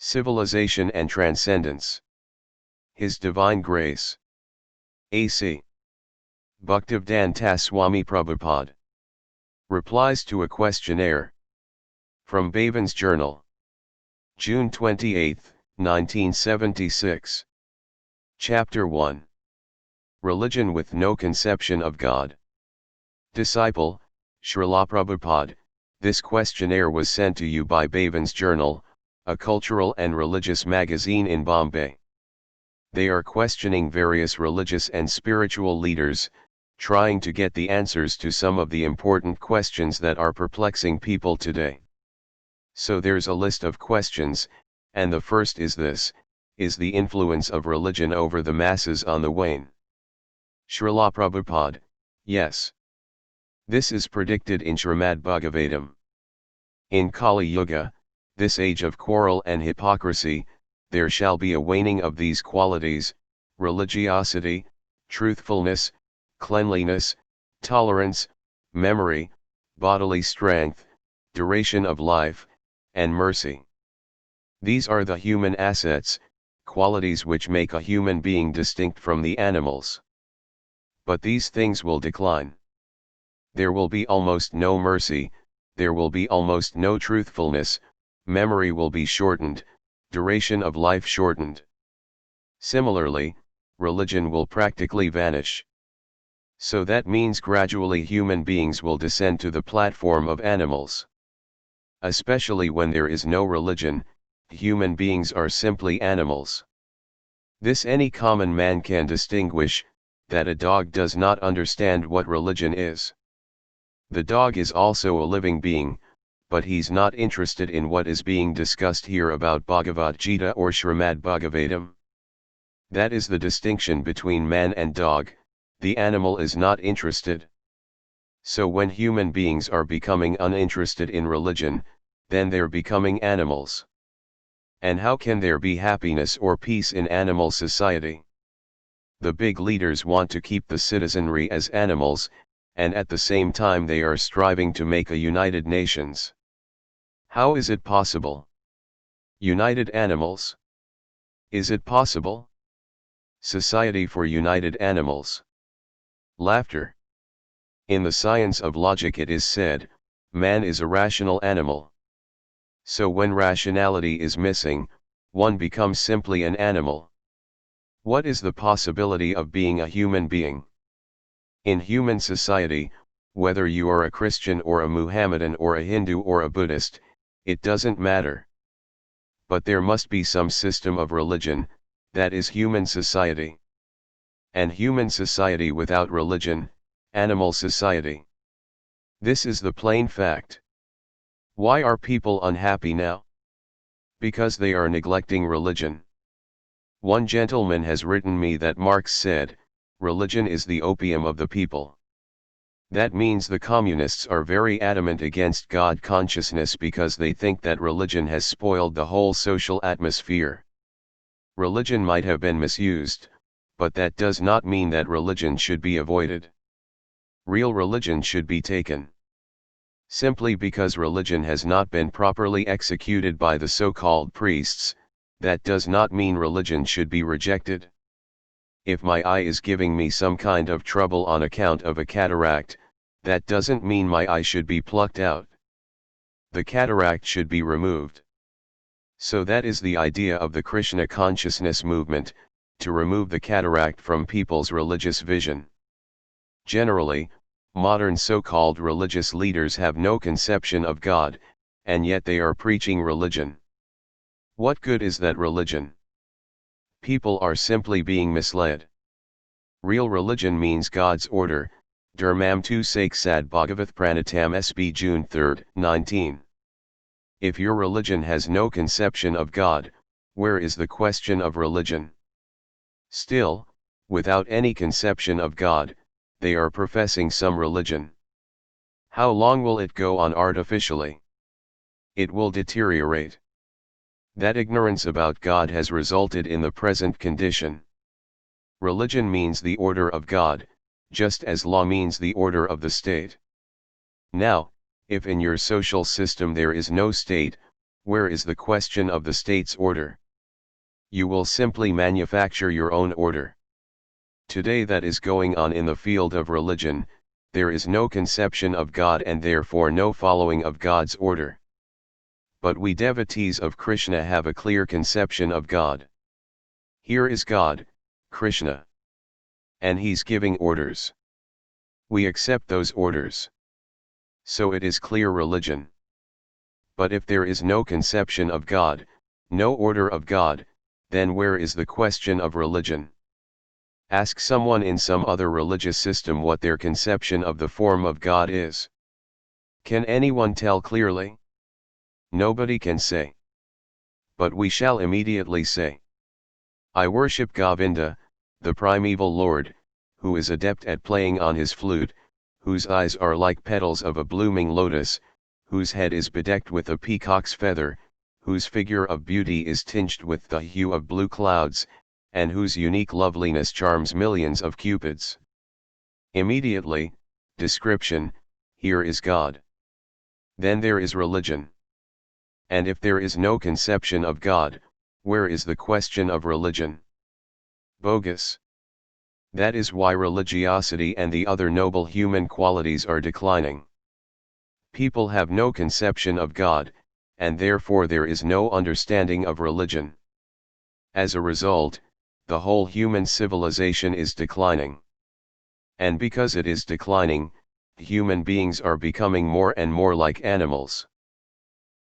Civilization and Transcendence. His Divine Grace. A.C. Bhaktivedanta Swami Prabhupada. Replies to a questionnaire. From Bhavan's Journal. June 28, 1976. Chapter 1. Religion with no conception of God. Disciple, Srila Prabhupada, this questionnaire was sent to you by Bhavan's Journal, a cultural and religious magazine in Bombay. They are questioning various religious and spiritual leaders, trying to get the answers to some of the important questions that are perplexing people today. So there's a list of questions, and the first is this: is the influence of religion over the masses on the wane? Srila Prabhupada: yes. This is predicted in Srimad Bhagavatam. In Kali Yuga, this age of quarrel and hypocrisy, there shall be a waning of these qualities: religiosity, truthfulness, cleanliness, tolerance, memory, bodily strength, duration of life, and mercy. These are the human assets, qualities which make a human being distinct from the animals. But these things will decline. There will be almost no mercy, there will be almost no truthfulness, memory will be shortened, duration of life shortened. Similarly, religion will practically vanish. So that means gradually human beings will descend to the platform of animals. Especially when there is no religion, human beings are simply animals. This any common man can distinguish, that a dog does not understand what religion is. The dog is also a living being, but he's not interested in what is being discussed here about Bhagavad Gita or Srimad Bhagavatam. That is the distinction between man and dog. The animal is not interested. So when human beings are becoming uninterested in religion, then they're becoming animals. And how can there be happiness or peace in animal society? The big leaders want to keep the citizenry as animals, and at the same time they are striving to make a united nations. How is it possible? United animals? Is it possible? Society for united animals. Laughter. In the science of logic it is said, man is a rational animal. So when rationality is missing, one becomes simply an animal. What is the possibility of being a human being? In human society, whether you are a Christian or a Muhammadan or a Hindu or a Buddhist, it doesn't matter. But there must be some system of religion, that is human society. And human society without religion, animal society. This is the plain fact. Why are people unhappy now? Because they are neglecting religion. One gentleman has written me that Marx said, religion is the opium of the people. That means the communists are very adamant against God consciousness because they think that religion has spoiled the whole social atmosphere. Religion might have been misused, but that does not mean that religion should be avoided. Real religion should be taken. Simply because religion has not been properly executed by the so-called priests, that does not mean religion should be rejected. If my eye is giving me some kind of trouble on account of a cataract, that doesn't mean my eye should be plucked out. The cataract should be removed. So that is the idea of the Krishna consciousness movement, to remove the cataract from people's religious vision. Generally, modern so-called religious leaders have no conception of God, and yet they are preaching religion. What good is that religion? People are simply being misled. Real religion means God's order. Dharmam tu Sake Sad Bhagavath Pranatam SB June 3, 19. If your religion has no conception of God, where is the question of religion? Still, without any conception of God, they are professing some religion. How long will it go on artificially? It will deteriorate. That ignorance about God has resulted in the present condition. Religion means the order of God, just as law means the order of the state. Now, if in your social system there is no state, Where is the question of the state's order? You will simply manufacture your own order. Today that is going on in the field of religion. There is no conception of God and therefore no following of God's order. But we devotees of Krishna have a clear conception of God. Here is God, Krishna. And he's giving orders. We accept those orders. So it is clear religion. But if there is no conception of God, no order of God, then where is the question of religion? Ask someone in some other religious system what their conception of the form of God is. Can anyone tell clearly? Nobody can say. But we shall immediately say, I worship Govinda, the primeval Lord, who is adept at playing on his flute, whose eyes are like petals of a blooming lotus, whose head is bedecked with a peacock's feather, whose figure of beauty is tinged with the hue of blue clouds, and whose unique loveliness charms millions of cupids. Immediately, description, here is God. Then there is religion. And if there is no conception of God, where is the question of religion? Bogus. That is why religiosity and the other noble human qualities are declining. People have no conception of God, and therefore there is no understanding of religion. As a result, the whole human civilization is declining. And because it is declining, human beings are becoming more and more like animals.